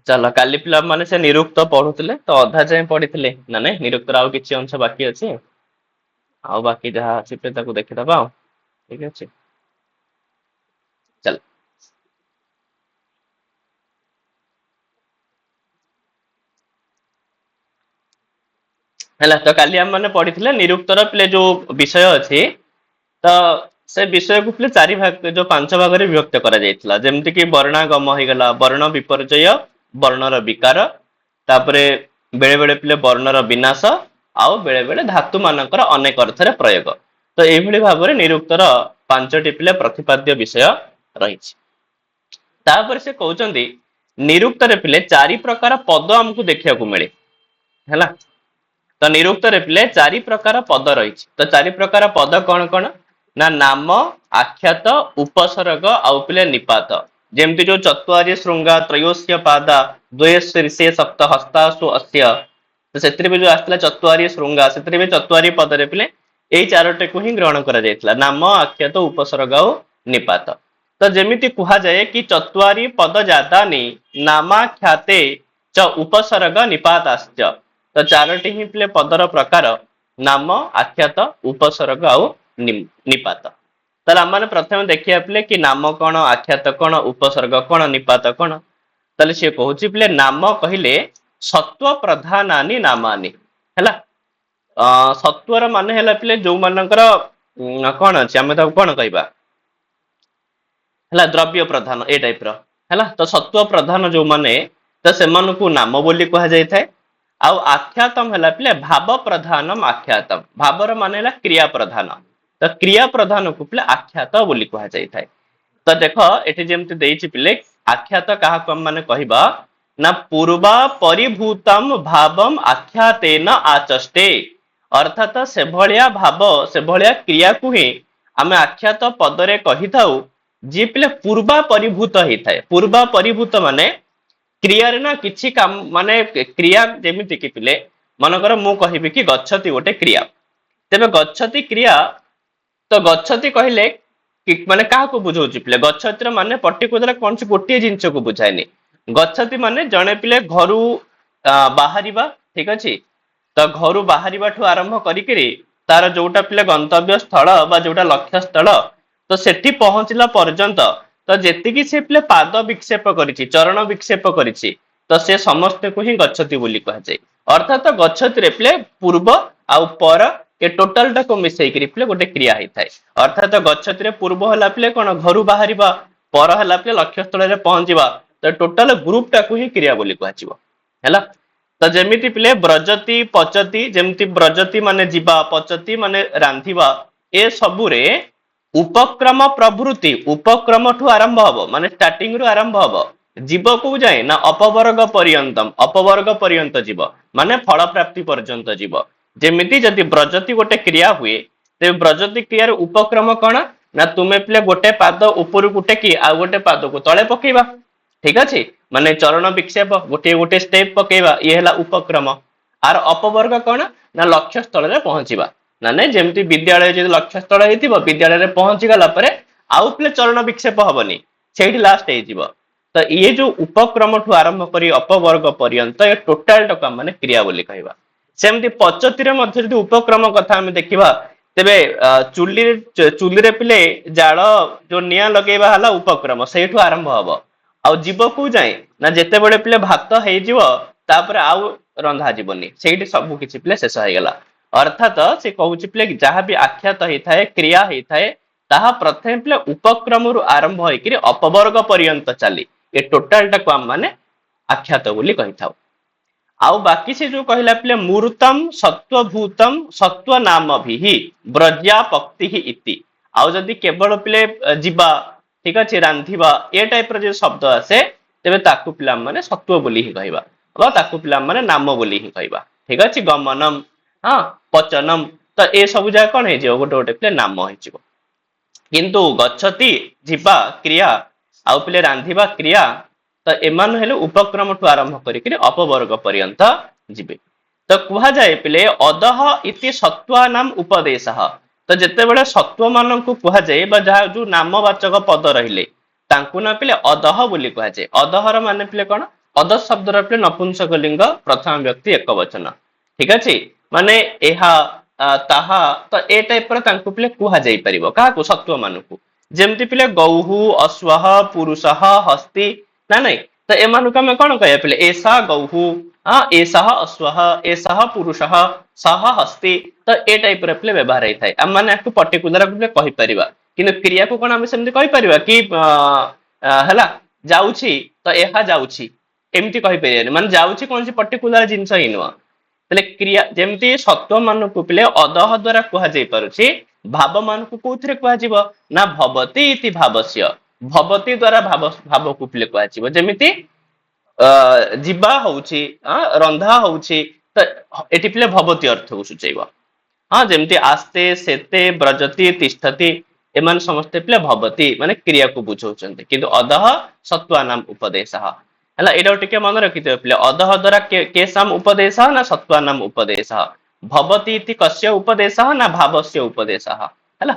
चलो काली पिला माने से निरुक्त पढ़ुଥିଲେ तो अधा जाए पढ़िଥିଲେ ना नहीं निरुक्तर आउ किछि अंश बाकी अछि आउ बाकी जहाँ अछि पे ताकू देखिदबा ठीक अछि चल ହେଲା ତ କାଲି ଆମେ ମାନେ ପଢିଥିଲେ ନିରୁକ୍ତର ପ୍ଲେ ଯୋଉ ବିଷୟ ଅଛି ତ ସେ ବିଷୟକୁ ପ୍ଲେ ଚାରି ଭାଗ ଯୋଉ ପାଞ୍ଚ ଭାଗରେ ବିଭକ୍ତ କରାଯାଇଥିଲା ଯେମିତି କି ବର୍ଣ୍ଣାଗମ ହେଇଗଲା ବର୍ଣ୍ଣ ବିପର୍ଯ୍ୟୟ ବର୍ଣ୍ଣର ବିକାର ତାପରେ ବେଳେ ବେଳେ ପ୍ଲେ ବର୍ଣ୍ଣର ବିନାଶ ଆଉ ବେଳେ ବେଳେ ଧାତୁ ମାନଙ୍କର ଅନେକ ଅର୍ଥରେ ପ୍ରୟୋଗ ତ ଏଇଭଳି ଭାବରେ ନିରୁକ୍ତର ପାଞ୍ଚଟି ପ୍ଲେ ପ୍ରତିପାଦ୍ୟ ବିଷୟ ରହିଛି ତାପରେ ସେ କହୁଛନ୍ତି ନିରୁକ୍ତରେ ପ୍ଲେ ଚାରି ପ୍ରକାର ପଦ ଆମକୁ ଦେଖିବାକୁ ମିଳେ ହେଲା ତ ନିରୁକ୍ତରେ ପିଲେ ଚାରି ପ୍ରକାର ପଦ ରହିଛି ତ ଚାରି ପ୍ରକାର ପଦ କଣ କଣ ନା ନାମ ଆଖ୍ୟାତ ଉପସର୍ଗ ଆଉ ପିଲେ ନିପାତ ଯେମିତି ଯୋଉ ଚତ୍ୱାରୀ ଶୃଙ୍ଗା ତ୍ରୟୋସ୍ୟ ପାଦା ଦ୍ୱୟ ଶୀର୍ଷେ ସପ୍ତ ହସ୍ତାସୁ ଅସ୍ୟ ତ ସେଥିରେ ବି ଯୋଉ ଆସିଥିଲା ଚତ୍ୱାରୀ ଶୃଙ୍ଗା ସେଥିରେ ବି ଚତ୍ୱାରୀ ପଦରେ ପିଲେ ଏଇ ଚାରୋଟିକୁ ହିଁ ଗ୍ରହଣ କରାଯାଇଥିଲା ନାମ ଆଖ୍ୟାତ ଉପସର୍ଗ ଆଉ ନିପାତ ତ ଯେମିତି କୁହାଯାଏ କି ଚତ୍ୱାରୀ ପଦ ଜାତାନି ନାମାଖ୍ୟାତେ ଚ ଉପସର୍ଗ ନିପାତାଶ୍ଚ ତ ଚାରୋଟି ହିଁ ପିଲେ ପଦର ପ୍ରକାର ନାମ ଆଖ୍ୟାତ ଉପସର୍ଗ ଆଉ ନିପାତ ତାହେଲେ ଆମମାନେ ପ୍ରଥମେ ଦେଖିବା ପିଲେ କି ନାମ କଣ ଆଖ୍ୟାତ କଣ ଉପସର୍ଗ କଣ ନିପାତ କଣ ତାହେଲେ ସିଏ କହୁଛି ପିଲେ ନାମ କହିଲେ ସତ୍ଵ ପ୍ରଧାନାନି ନାମାନି ହେଲା ସତ୍ଵର ମାନେ ହେଲା ପିଲେ ଯୋଉମାନଙ୍କର କଣ ଅଛି ଆମେ ତାକୁ କଣ କହିବା ହେଲା ଦ୍ରବ୍ୟ ପ୍ରଧାନ ଏ ଟାଇପ ର ହେଲା ତ ସତ୍ଵ ପ୍ରଧାନ ଯୋଉମାନେ ତ ସେମାନଙ୍କୁ ନାମ ବୋଲି କୁହାଯାଇଥାଏ ଆଉ ଆଖ୍ୟାତମ ହେଲା ପିଲେ ଭାବ ପ୍ରଧାନମ ଆଖ୍ୟାତମ ଭାବର ମାନେ ହେଲା କ୍ରିୟା ପ୍ରଧାନ ତ କ୍ରିୟା ପ୍ରଧାନକୁ ପିଲେ ଆଖ୍ୟାତ ବୋଲି କୁହାଯାଇଥାଏ ତ ଦେଖ ଏଠି ଯେମିତି ଦେଇଛି ପିଲେ ଆଖ୍ୟାତ କାହାକୁ ଆମେ ମାନେ କହିବା ନା ପୂର୍ବା ପରିଭୂତମ ଭାବମ ଆଖ୍ୟାତେନ ଆଚଷ୍ଟେ ଅର୍ଥାତ ସେଭଳିଆ ଭାବ ସେଭଳିଆ କ୍ରିୟାକୁ ହିଁ ଆମେ ଆଖ୍ୟାତ ପଦରେ କହିଥାଉ ଯିଏ ପିଲେ ପୂର୍ବା ପରିଭୂତ ହେଇଥାଏ ପୂର୍ବା ପରିଭୂତ ମାନେ କ୍ରିୟାରେ ନା କିଛି କାମ ମାନେ କ୍ରିୟା ଯେମିତି କି ପିଲେ ମନେକର ମୁଁ କହିବି କି ଗଛତି ଗୋଟେ କ୍ରିୟା ତେବେ ଗଛତି କ୍ରିୟା ତ ଗଛତି କହିଲେ ମାନେ କାହାକୁ ବୁଝଉଛି ପିଲେ ଗଛତିର ମାନେ ପର୍ଟିକୁଲାର କୌଣସି ଗୋଟିଏ ଜିନିଷକୁ ବୁଝାଏନି ଗଛତି ମାନେ ଜଣେ ପିଲେ ଘରୁ ବାହାରିବା ଠିକ ଅଛି ତ ଘରୁ ବାହାରିବାଠୁ ଆରମ୍ଭ କରିକିରି ତାର ଯୋଉଟା ପିଲେ ଗନ୍ତବ୍ୟ ସ୍ଥଳ ବା ଯୋଉଟା ଲକ୍ଷ୍ୟ ସ୍ଥଳ ତ ସେଠି ପହଞ୍ଚିଲା ପର୍ଯ୍ୟନ୍ତ ତ ଯେତିକି ସେ ପିଲେ ପାଦ ବିକ୍ଷେପ କରିଛି ଚରଣ ବିକ୍ଷେପ କରିଛି ତ ସେ ସମସ୍ତଙ୍କୁ ହିଁ ଗଛତି ବୋଲି କୁହାଯାଏ ଅର୍ଥାତ ଗଛତିରେ ପିଲେ ପୂର୍ବ ଆଉ ପର ଏ ଟୋଟାଲ ଟାକୁ ମିଶେଇକିରି ପିଲେ ଗୋଟେ କ୍ରିୟା ହେଇଥାଏ ଅର୍ଥାତ ଗଛତିରେ ପୂର୍ବ ହେଲା ପିଲେ କଣ ଘରୁ ବାହାରିବା ପର ହେଲା ପିଲେ ଲକ୍ଷ୍ୟ ସ୍ଥଳରେ ପହଞ୍ଚିବା ତ ଟୋଟାଲ ଗ୍ରୁପ ଟାକୁ ହିଁ କ୍ରିୟା ବୋଲି କୁହାଯିବ ହେଲା ତ ଯେମିତି ପିଲେ ବ୍ରଜତି ପଚତି ଯେମିତି ବ୍ରଜତି ମାନେ ଯିବା ପଚତି ମାନେ ରାନ୍ଧିବା ଏ ସବୁରେ ଉପକ୍ରମ ପ୍ରଭୃତି ଉପକ୍ରମ ଠୁ ଆରମ୍ଭ ହବ ମାନେ ଷ୍ଟାର୍ଟିଂ ରୁ ଆରମ୍ଭ ହବ ଯିବ କୋଉ ଯାଏ ନା ଅପବର୍ଗ ପର୍ଯ୍ୟନ୍ତମ ଅପବର୍ଗ ପର୍ଯ୍ୟନ୍ତ ଯିବ ମାନେ ଫଳ ପ୍ରାପ୍ତି ପର୍ଯ୍ୟନ୍ତ ଯିବ ଯେମିତି ଯଦି ବ୍ରଜତି ଗୋଟେ କ୍ରିୟା ହୁଏ ତେବେ ବ୍ରଜତି କ୍ରିୟାର ଉପକ୍ରମ କଣ ନା ତୁମେ ପିଲେ ଗୋଟେ ପାଦ ଉପରକୁ ଟେକି ଆଉ ଗୋଟେ ପାଦକୁ ତଳେ ପକେଇବା ଠିକ ଅଛି ମାନେ ଚରଣ ବିକ୍ଷେପ ଗୋଟିଏ ଗୋଟେ ଷ୍ଟେପ ପକେଇବା ଇଏ ହେଲା ଉପକ୍ରମ ଆର ଅପବର୍ଗ କଣ ନା ଲକ୍ଷ୍ୟ ସ୍ଥଳରେ ପହଞ୍ଚିବା ନା ନାଇଁ ଯେମିତି ବିଦ୍ୟାଳୟ ଯଦି ଲକ୍ଷ୍ୟ ସ୍ଥଳ ହେଇଥିବ ବିଦ୍ୟାଳୟରେ ପହଞ୍ଚି ଗଲା ପରେ ଆଉ ପିଲେ ଚରଣ ବିକ୍ଷେପ ହବନି ସେଇଠି ଲାଷ୍ଟ ହେଇଯିବ ତ ଇଏ ଯୋଉ ଉପକ୍ରମଠୁ ଆରମ୍ଭ କରି ଅପବର୍ଗ ପର୍ଯ୍ୟନ୍ତ ଏ ଟୋଟାଲ ଟାକୁ ଆମେ ମାନେ କ୍ରିୟା ବୋଲି କହିବା ସେମିତି ପଚତିରେ ମଧ୍ୟ ଯଦି ଉପକ୍ରମ କଥା ଆମେ ଦେଖିବା ତେବେ ଚୁଲିରେ ପିଲେ ଜାଳ ଯୋଉ ନିଆଁ ଲଗେଇବା ହେଲା ଉପକ୍ରମ ସେଇଠୁ ଆରମ୍ଭ ହବ ଆଉ ଯିବ କୋଉ ଯାଏ ନା ଯେତେବେଳେ ପିଲେ ଭାତ ହେଇଯିବ ତାପରେ ଆଉ ରନ୍ଧା ଯିବନି ସେଇଠି ସବୁ କିଛି ପିଲେ ଶେଷ ହେଇଗଲା ଅର୍ଥାତ ସେ କହୁଛି ପିଲେ ଯାହାବି ଆଖ୍ୟାତ ହେଇଥାଏ କ୍ରିୟା ହେଇଥାଏ ତାହା ପ୍ରଥମେ ପିଲେ ଉପକ୍ରମରୁ ଆରମ୍ଭ ହେଇକିରି ଅପବର୍ଗ ପର୍ଯ୍ୟନ୍ତ ଚାଲି ଏ ଟୋଟାଲ ଟାକୁ ଆମେ ମାନେ ଆଖ୍ୟାତ ବୋଲି କହିଥାଉ ଆଉ ବାକି ସେ ଯୋଉ କହିଲା ପିଲେ ମୂର୍ତ୍ତମ ସତ୍ୱଭୂତମ ସତ୍ୱ ନାମ ଭି ବ୍ରଜା ପକ୍ତି ଇତି ଆଉ ଯଦି କେବଳ ପିଲେ ଯିବା ଠିକ ଅଛି ରାନ୍ଧିବା ଏ ଟାଇପ ର ଯୋଉ ଶବ୍ଦ ଆସେ ତେବେ ତାକୁ ପିଲା ମାନେ ସତ୍ୱ ବୋଲି ହିଁ କହିବା ବା ତାକୁ ପିଲା ମାନେ ନାମ ବୋଲି ହିଁ କହିବା ଠିକ ଅଛି ଗମନମ ହଁ ପଚନମ ତ ଏ ସବୁ ଜାଗା କଣ ହେଇଯିବ ଗୋଟେ ଗୋଟେ ପିଲେ ନାମ ହେଇଯିବ କିନ୍ତୁ ଗଛତି ଯିବା କ୍ରିୟା ଆଉ ପିଲେ ରାନ୍ଧିବା କ୍ରିୟା ତ ଏମାନେ ହେଲେ ଉପକ୍ରମଠୁ ଆରମ୍ଭ କରିକିରି ଅପବର୍ଗ ପର୍ଯ୍ୟନ୍ତ ଯିବେ ତ କୁହାଯାଏ ପିଲେ ଅଦହ ଇତି ସତ୍ୱ ନାମ ଉପଦେଶ ତ ଯେତେବେଳେ ସତ୍ୱ ମାନଙ୍କୁ କୁହାଯାଏ ବା ଯାହା ଯୋଉ ନାମବାଚକ ପଦ ରହିଲେ ତାଙ୍କୁ ନା ପିଲେ ଅଦହ ବୋଲି କୁହାଯାଏ ଅଦହର ମାନେ ପିଲେ କଣ ଅଦ ଶବ୍ଦର ପିଲେ ନପୁଂସକ ଲିଙ୍ଗ ପ୍ରଥମ ବ୍ୟକ୍ତି ଏକ ବଚନ ଠିକ ଅଛି ମାନେ ଏହା ତାହା ତ ଏ ଟାଇପର ତାଙ୍କୁ ପିଲେ କୁହାଯାଇ ପାରିବ କାହାକୁ ସତ୍ୱ ମାନଙ୍କୁ ଯେମିତି ପିଲେ ଗୌହୁ ଅଶ୍ୱଃ ପୁରୁଷଃ ହସ୍ତି ନା ନାଇଁ ତ ଏମାନଙ୍କୁ ଆମେ କଣ କହିବା ପିଲେ ଏଷା ଗୌହୁ ଏଷଃ ଅଶ୍ୱଃ ଏଷଃ ପୁରୁଷଃ ସହ ହସ୍ତି ତ ଏ ଟାଇପର ପିଲେ ବ୍ୟବହାର ହେଇଥାଏ ଆମେ ମାନେ ଆକୁ ପର୍ଟିକୁଲାର ପିଲେ କହିପାରିବା କିନ୍ତୁ କ୍ରିୟାକୁ କଣ ଆମେ ସେମିତି କହିପାରିବା କି ହେଲା ଯାଉଛି ତ ଏହା ଯାଉଛି ଏମିତି କହିପାରିବାନି ମାନେ ଯାଉଛି କୌଣସି ପର୍ଟିକୁଲାର ଜିନିଷ ହିଁ ନୁହଁ ତାହେଲେ କ୍ରିୟା ଯେମିତି ସତ୍ୱ ମାନଙ୍କୁ ପିଲେ ଅଦହ ଦ୍ଵାରା କୁହାଯାଇ ପାରୁଛି ଭାବ ମାନଙ୍କୁ କୋଉଥିରେ କୁହାଯିବ ନା ଭବତି ଇତି ଭାବସ୍ୟ ଭବତି ଦ୍ଵାରା ଭାବକୁ ପିଲେ କୁହାଯିବ ଯେମିତି ଯିବା ହଉଛି ରନ୍ଧା ହଉଛି ତ ଏଠି ପିଲେ ଭବତି ଅର୍ଥକୁ ସୂଚେଇବ ଯେମିତି ଆସ୍ତେ ସେତେ ବ୍ରଜତି ତିଷ୍ଠତି ଏମାନେ ସମସ୍ତେ ପିଲେ ଭବତି ମାନେ କ୍ରିୟାକୁ ବୁଝଉଛନ୍ତି କିନ୍ତୁ ଅଦହ ସତ୍ୱାନାମ ଉପଦେଶ ହେଲା ଏଇଟା ଟିକେ ମନେ ରଖିଥିବ ପିଲେ ଅଦହ ଦ୍ଵାରା କେସାମ ଉପଦେଶ ନା ସତ୍ୱାନାମ ଉପଦେଶ ଭବତି ଇତି କସ୍ୟ ଉପଦେଶ ନା ଭାବସ୍ୟ ଉପଦେଶ ହେଲା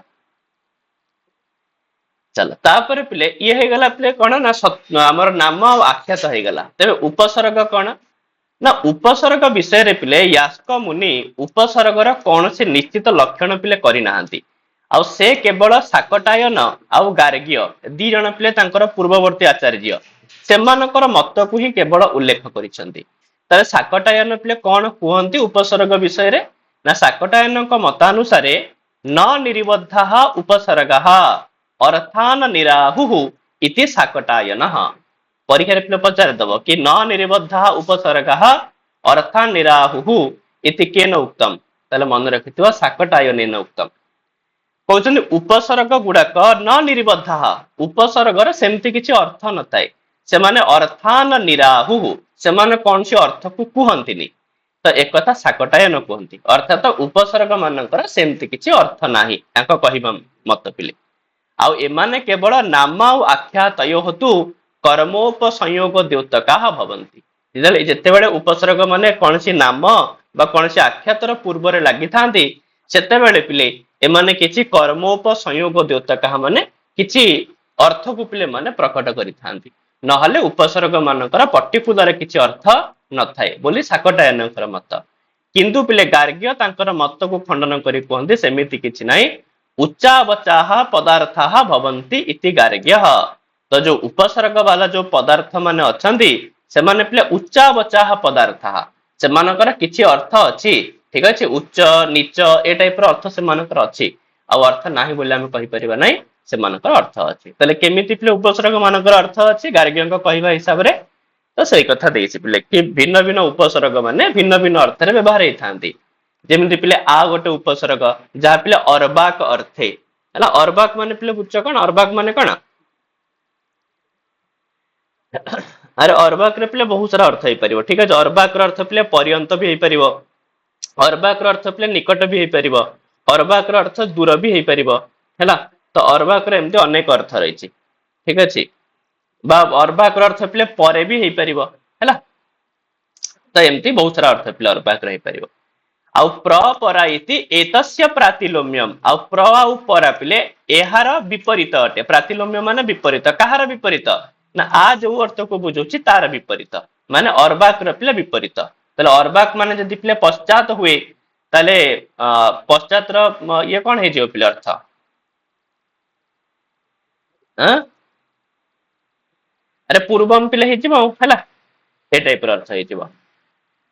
ଚାଲ ତାପରେ ପିଲେ ଇଏ ହେଇଗଲା ପିଲେ କଣ ନା ଆମର ନାମ ଆଉ ଆଖ୍ୟାତ ହେଇଗଲା ତେବେ ଉପସର୍ଗ କଣ ନା ଉପସର୍ଗ ବିଷୟରେ ପିଲେ ୟାସ୍କ ମୁନି ଉପସର୍ଗର କୌଣସି ନିଶ୍ଚିତ ଲକ୍ଷଣ ପିଲେ କରିନାହାନ୍ତି ଆଉ ସେ କେବଳ ଶାକଟାୟନ ଆଉ ଗାର୍ଗୀୟ ଦି ଜଣ ପିଲେ ତାଙ୍କର ପୂର୍ବବର୍ତ୍ତୀ ଆଚାର୍ଯ୍ୟ ସେମାନଙ୍କର ମତକୁ ହିଁ କେବଳ ଉଲ୍ଲେଖ କରିଛନ୍ତି ତାହେଲେ ଶାକଟାୟନ ପିଲେ କଣ କୁହନ୍ତି ଉପସର୍ଗ ବିଷୟରେ ନା ଶାକଟାୟନଙ୍କ ମତାନୁସାରେ ନ ନିରିବଦ୍ଧା ଉପସର୍ଗ ଅର୍ଥାନ ନିରାହୁ ଇତି ଶାକଟାୟନ ପରୀକ୍ଷାରେ ପିଲେ ପଚାରିଦବ କି ନ ନିରିବଦ୍ଧା ଉପସର୍ଗ ଅର୍ଥାନ ନିରାହୁ ଇତି କେନ ଉକ୍ତମ ତାହେଲେ ମନେ ରଖିଥିବ ଶାକଟାୟନେନ ଉକ୍ତମ କହୁଛନ୍ତି ଉପସର୍ଗ ଗୁଡାକ ନ ନିରିବଦ୍ଧ ଉପସର୍ଗର ସେମିତି କିଛି ଅର୍ଥ ନଥାଏ ସେମାନେ ଅର୍ଥାନ ନିରାହୁ ସେମାନେ କୌଣସି ଅର୍ଥକୁ କୁହନ୍ତିନି ତ ଏକଥା ଶାକଟାୟନ କୁହନ୍ତି ଅର୍ଥାତ ଉପସର୍ଗ ମାନଙ୍କର ସେମିତି କିଛି ଅର୍ଥ ନାହିଁ ତାଙ୍କ କହିବା ମତ ପିଲେ ଆଉ ଏମାନେ କେବଳ ନାମ ଆଉ ଆଖ୍ୟା ତୟ ହେତୁ କର୍ମୋପସଂଯୋଗ ଦ୍ୟୋତକା ଭବନ୍ତି ଯେତେବେଳେ ଉପସର୍ଗ ମାନେ କୌଣସି ନାମ ବା କୌଣସି ଆଖ୍ୟାତର ପୂର୍ବରେ ଲାଗିଥାନ୍ତି ସେତେବେଳେ ପିଲେ ଏମାନେ କିଛି କର୍ମୋପସଂଯୋଗ ଦ୍ୟୋତକା ମାନେ କିଛି ଅର୍ଥକୁ ପିଲେ ମାନେ ପ୍ରକଟ କରିଥାନ୍ତି ନହେଲେ ଉପସର୍ଗ ମାନଙ୍କର ପର୍ଟିକୁଲାର କିଛି ଅର୍ଥ ନଥାଏ ବୋଲି ଶାକଟାୟନଙ୍କର ମତ କିନ୍ତୁ ପିଲେ ଗାର୍ଗ୍ୟ ତାଙ୍କର ମତକୁ ଖଣ୍ଡନ କରି କୁହନ୍ତି ସେମିତି କିଛି ନାହିଁ ଉଚ୍ଚାବଚାହ ପଦାର୍ଥ ଭବନ୍ତି ଇତି ଗାର୍ଗ୍ୟ ତ ଯୋଉ ଉପସର୍ଗ ବାଲା ଯୋଉ ପଦାର୍ଥ ମାନେ ଅଛନ୍ତି ସେମାନେ ପିଲେ ଉଚ୍ଚାବଚାହ ପଦାର୍ଥ ସେମାନଙ୍କର କିଛି ଅର୍ଥ ଅଛି ଠିକ ଅଛି ଉଚ୍ଚ ନିଚ ଏ ଟାଇପ ର ଅର୍ଥ ସେମାନଙ୍କର ଅଛି ଆଉ ଅର୍ଥ ନାହିଁ ବୋଲି ଆମେ କହିପାରିବା ନାହିଁ ସେମାନଙ୍କର ଅର୍ଥ ଅଛି ତାହେଲେ କେମିତି ପିଲେ ଉପସର୍ଗ ମାନଙ୍କର ଅର୍ଥ ଅଛି ଗାର୍ଗ୍ୟଙ୍କ କହିବା ହିସାବରେ ତ ସେଇ କଥା ଦେଇଛି ପିଲେ କି ଭିନ୍ନ ଭିନ୍ନ ଉପସର୍ଗ ମାନେ ଭିନ୍ନ ଭିନ୍ନ ଅର୍ଥରେ ବ୍ୟବହାର ହେଇଥାନ୍ତି ଯେମିତି ପିଲେ ଆଉ ଗୋଟେ ଉପସର୍ଗ ଯାହା ପିଲେ ଅର୍ବାକ ଅର୍ଥେ ହେଲା ଅର୍ବାକ ମାନେ ପିଲେ ବୁଝଛ କଣ ଅର୍ବାକ ମାନେ କଣ ଆରେ ଅର୍ବାକରେ ପିଲେ ବହୁତ ସାରା ଅର୍ଥ ହେଇପାରିବ ଠିକ ଅଛି ଅର୍ବାକର ଅର୍ଥ ପିଲେ ପର୍ଯ୍ୟନ୍ତ ବି ହେଇପାରିବ ଅର୍ବାକର ଅର୍ଥ ପିଲେ ନିକଟ ବି ହେଇପାରିବ ଅର୍ବାକର ଅର୍ଥ ଦୂର ବି ହେଇପାରିବ ହେଲା ତ ଅର୍ବାକର ଏମିତି ଅନେକ ଅର୍ଥ ରହିଛି ଠିକ ଅଛି ବା ଅର୍ବାକର ଅର୍ଥ ପିଲେ ପରେ ବି ହେଇପାରିବ ହେଲା ତ ଏମିତି ବହୁତ ସାରା ଅର୍ଥ ପିଲେ ଅର୍ବାକର ହେଇପାରିବ ଆଉ ପ୍ରପରା ଇତି ଏତସ୍ୟ ପ୍ରାତିଲୋମ୍ୟମ ଆଉ ପ୍ର ଆଉ ପରା ପିଲେ ଏହାର ବିପରୀତ ଅଟେ ପ୍ରାତିଲୋମ୍ୟ ମାନେ ବିପରୀତ କାହାର ବିପରୀତ ନା ଆ ଯୋଉ ଅର୍ଥକୁ ବୁଝଉଛି ତାର ବିପରୀତ ମାନେ ଅର୍ବାକର ପିଲେ ବିପରୀତ ତାହେଲେ ଅର୍ବାକ ମାନେ ଯଦି ପିଲେ ପଶ୍ଚାତ ହୁଏ ତାହେଲେ ପଶ୍ଚାତର ଇଏ କଣ ହେଇଯିବ ପିଲେ ଅର୍ଥ ଆରେ ପୂର୍ବମ ପିଲେ ହେଇଯିବ ଆଉ ହେଲା ଏ ଟାଇପ ର ଅର୍ଥ ହେଇଯିବ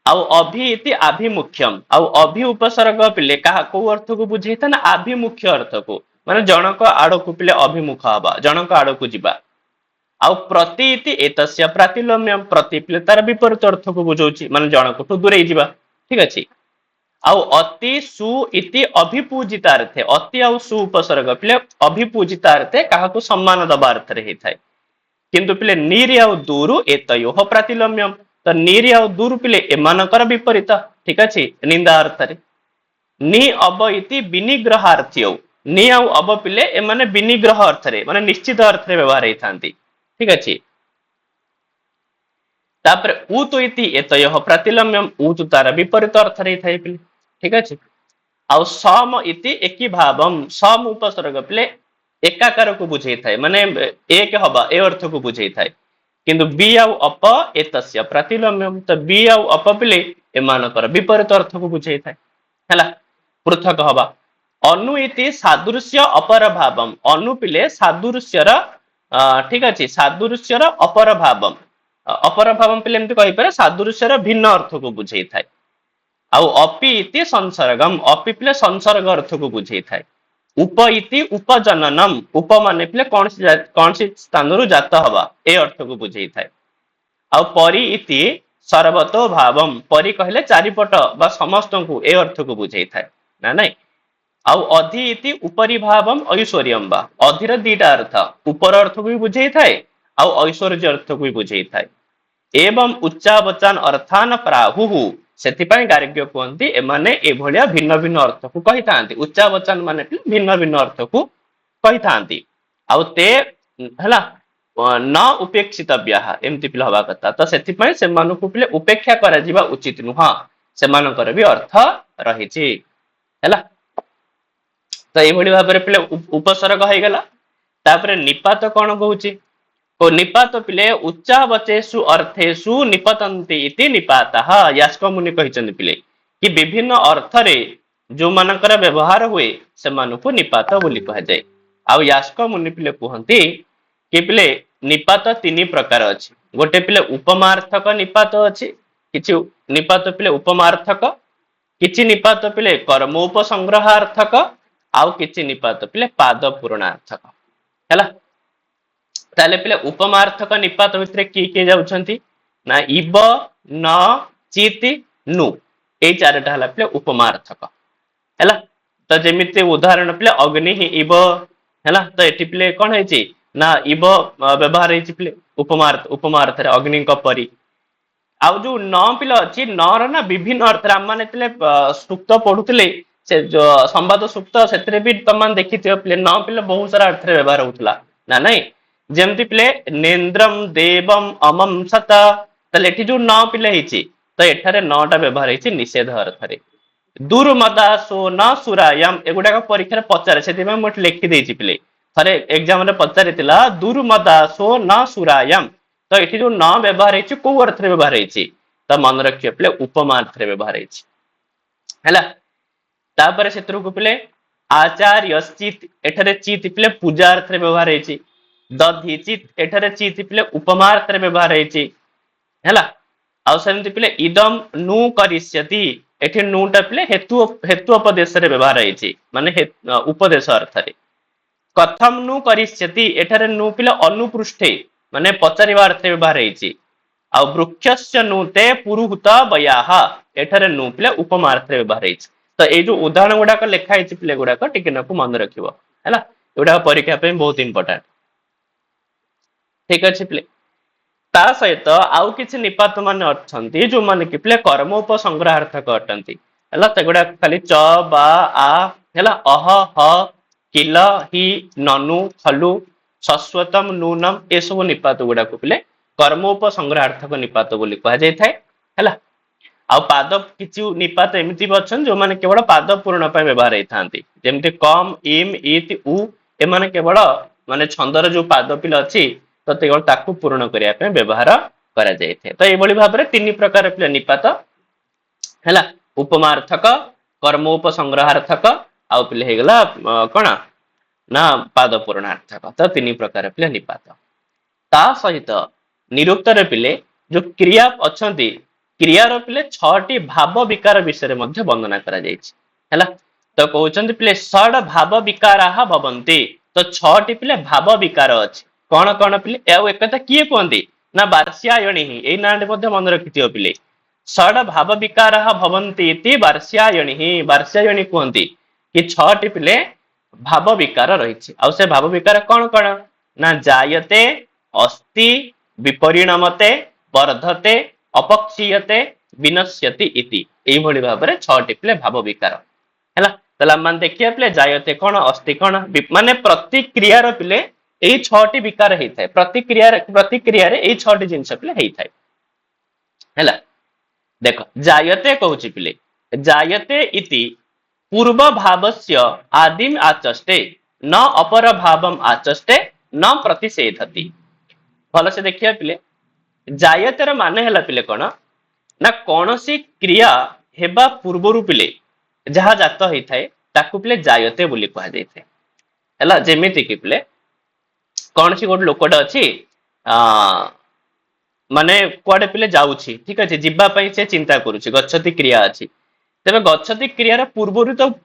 ଆଉ ଅଭି ଇତି ଆଭିମୁଖ୍ୟମ ଆଉ ଅଭି ଉପସର୍ଗ ପିଲେ କାହା କୋଉ ଅର୍ଥକୁ ବୁଝେଇଥାଏ ନା ଆଭିମୁଖ୍ୟ ଅର୍ଥକୁ ମାନେ ଜଣକ ଆଡକୁ ପିଲେ ଅଭିମୁଖ ହବା ଜଣକ ଆଡକୁ ଯିବା ଆଉ ପ୍ରତି ଇତି ଏତସ୍ୟ ପ୍ରାତିଲୋମ୍ୟ ପ୍ରତି ପିଲେ ତାର ବିପରୀତ ଅର୍ଥକୁ ବୁଝଉଛି ମାନେ ଜଣକଠୁ ଦୂରେଇ ଯିବା ଠିକ ଅଛି ଆଉ ଅତି ସୁ ଇତି ଅଭିପୂଜିତାର୍ଥେ ଅତି ଆଉ ସୁ ଉପସର୍ଗ ପିଲେ ଅଭିପୂଜିତାର୍ଥେ କାହାକୁ ସମ୍ମାନ ଦବା ଅର୍ଥରେ ହେଇଥାଏ କିନ୍ତୁ ପିଲେ ନିରି ଆଉ ଦୂରୁ ଏତୟୋହ ପ୍ରାତିଲୋମ୍ୟମ ତ ନିରି ଆଉ ଦୂରୁ ପିଲେ ଏମାନଙ୍କର ବିପରୀତ ଠିକ ଅଛି ନିନ୍ଦା ଅର୍ଥରେ ନି ଅବ ଇତି ବିନିଗ୍ରହାର୍ଥ୍ୟ ନି ଆଉ ଅବ ପିଲେ ଏମାନେ ବିନିଗ୍ରହ ଅର୍ଥରେ ମାନେ ନିଶ୍ଚିତ ଅର୍ଥରେ ବ୍ୟବହାର ହେଇଥାନ୍ତି ଠିକ ଅଛି ତାପରେ ଉତୁ ଇତି ଏତୟଃ ପ୍ରାତିଲୋମ୍ୟମ ଉତୁ ତାର ବିପରୀତ ଅର୍ଥରେ ହେଇଥାଏ ପିଲେ ଠିକ ଅଛି ଆଉ ସମ ଇତି ଏକି ଭାବମ ସମ ଉପସର୍ଗ ପିଲେ ଏକାକାରକୁ ବୁଝେଇଥାଏ ମାନେ ଏକ ହବା ଏ ଅର୍ଥକୁ ବୁଝେଇଥାଏ किंतु बी आउ अप एतस्य प्रतिलोम्यम तो बी आउ अप पिले एमानकर विपरीत अर्थ को बुझाई थाए हैला पृथक हवा अनु इति सादृश्य अपर भावम अनु पिले सादृश्यर ठीक अछि सादृश्यर अपर भावम अपर भावम पिले एमति कहि पारे सादृश्यर भिन्न अर्थ को बुझाई थाए आउ अपि इति संसर्गम अपि पिले संसर्ग अर्थ को बुझाई थाए उप इति उपजननम उप माने पिले कौन सी स्थान रु जात हवा ए अर्थ को बुझाई थाए आउ परि इति सर्वतो भावम परि कहले चारिपट बा समस्त को ए अर्थ को बुझाई थाए ना नहीं आउ अधि इति उपरि भावम ऐश्वर्यम बा अधिर दीटा अर्थ ऊपर अर्थ को भी बुझाई थाए आउ ऐश्वर्य अर्थ को भी बुझाई थाए एवं उच्चावचान अर्थान प्राहुहु सेथिपाई गार्ग्य कहते एमाने एभलिया भिन्न भिन्न अर्थ को कहि थांती उच्चावचन माने भिन्न भिन्न अर्थ को कहि थांती आउ ते हला न उपेक्षितव्याः एमति पिला हवा कथा तो सेथिपाई से मानको पिले उपेक्षा करा जिबा उचित नुहा से मानकर भी अर्थ रहिछि हला तो एभली भाबरे पिले उपसर्ग होई गेला तापरे निपात कोन कहूची तो निपात पिले उच्चावचेषु अर्थेषु निपतन्ति इति निपातः यास्क मुनि कहिचंदी पिले कि विभिन्न अर्थ रे जो मानकर व्यवहार हुए से मानको निपात बोली कहा जाए आ यास्क मुनि पिले कहंती कि पिले निपात तीन प्रकार अछि गोटे पिले उपमार्थक निपात अछि किछि निपात पिले उपमार्थक किछि निपात पिले कर्मोपसंग्रहार्थक आउ किछि निपात पिले पाद पूर्णार्थक हैला ताले पिले उपमार्थक निपात भितरे किए जाउछंती ना इब न चिति नु ए चारटा हला पिले उपमार्थक हैला तो जेमिते उदाहरण पिले अग्नि ही इब हैला तो एटी पिले कोन हैछि ना इब व्यवहार हैछि पिले उपमार्थ रे अग्नि को परी आउ जो न पिले अछि न र ना विभिन्न अर्थ रा माने पिले सुक्त पढुतले से जो संवाद सुक्त सेतरे भी तमान देखिथियो पिले न पिले बहुत सारा अर्थ रे व्यवहार होतला ना नहीं जेमती पिले नेन्द्रम देवम अमम सत तले एठी जो न पिले हिची तो एठारे नटा व्यवहार हिची निषेध अर्थ रे दुर्मदा सो न सुरायम एगुडा का परीक्षा रे पचारे सेति में मट लिखि देछि पिले थरे एग्जाम रे पचारितिला दुर्मदा सो न सुरायम तो एठी जो न व्यवहार हिची को अर्थ रे व्यवहार हिची त मन रखियो पिले उपमा अर्थ रे व्यवहार हिची हैला तापर सेतरु को पिले आचार्यश्चित एठारे चित पिले पूजा अर्थ रे व्यवहार हिची दधि चित एठारे चित पिले उपमार्थ रे व्यवहार हैछि हैला आउ सेमति पिले इदम नु करिष्यति एठी नुटा पिले हेतु उपदेश रे व्यवहार हैछि माने उपदेश अर्थ रे कथम नु करिष्यति एठारे नु पिले अनुपृष्ठे माने पचारिबा अर्थ रे व्यवहार हैछि आउ वृक्षस्य नुते पुरुहूत बयाह एठारे नु पिले उपमार्थ रे व्यवहार हैछि तो ए जो उदाहरण गुडा को लेखा हैछि पिले गुडा को टिके नकु मन रखिबो हैला एडा परीक्षा पे बहुत इंपोर्टेंट ठीक अच्छे पिले ता सहित आउ किछि निपात माने अछंती जो माने कि पिले कर्म उपसंग्रहार्थक अटंती हला तगुडा खाली च बा आ हला अह ह किल हि ननु खलु सस्वतम नूनम ए सब निपात गुडा को पिले कर्म उपसंग्रहार्थक निपात बोली कहा जाय थाए हला आउ पाद किछु निपात एमिति बछन जो माने केवल पाद पूर्ण पय व्यवहार हे थांती जेमति कम इम इति उ ए माने केवल माने छंदर जो पाद पिले अछि तो केवल ताकू पूर्ण करिया पे व्यवहार करा जाय थे तो एभली भाबरे तीन प्रकार पिले निपात हैला उपमार्थक कर्मोपसंग्रहार्थक आउ पिले हे गेला कोन ना पाद पूर्णार्थक तो तीन प्रकार पिले निपात ता सहित निरुक्त रे पिले जो क्रिया अछंती क्रिया रो पिले 6टी भाव विकार विषय रे मध्ये वर्णना करा जायछि हैला तो कहउचंती पिले षड भाव विकाराः भवन्ति तो 6टी पिले भाव विकार अछि कौन कौन पिले एक कथा किए कहते ना वार्ष्यायणी ही ए नाडे मध्ये मन रखिथियो पिले षड भाव विकाराः भवन्ति इति वार्ष्यायणी वार्ष्यायणी कहते कि 6टी पिले भाव विकार रहिछि आ से भाव विकार कौन कौन ना जायते अस्ति विपरिणमते वर्धते अपक्षीयते विनश्यति इति एई भली भाबरे 6टी पिले भाव विकार हैला तला मान देखिए पिले जायते कौन अस्ति कौन माने प्रतिक्रिया रो पिले एई 6टी विकार हेइ थाए प्रतिक्रिया रे एई 6टी जिंस पिले हेइ थाए हैला देखो जायते कहूची पिले जायते इति पूर्व भावस्य आदिम आचष्टे न अपर भावम आचष्टे न प्रतिषेधति भल से देखिए पिले जायते ର ମାନେ ହେଲା ପିଲେ କଣ ନା କୌଣସି କ୍ରିୟା ହେବା ପୂର୍ବରୁ ପିଲେ ଯାହା ଜାତ ହେଇଥାଏ ତାକୁ ପିଲେ ଜାୟତେ ବୋଲି କୁହାଯାଇଥାଏ। ହେଲା ଯେମିତି କି ପିଲେ କୌଣସି ଗୋଟେ ଲୋକଟେ ଅଛି ଆ ମାନେ କୁଆଡେ ପିଲେ ଯାଉଛି ଠିକ ଅଛି ଯିବା ପାଇଁ ସେ ଚିନ୍ତା କରୁଛି ଗଚ୍ଛତି କ୍ରିୟା ଅଛି। ତେବେ ଗଚ୍ଛତି କ୍ରିୟାର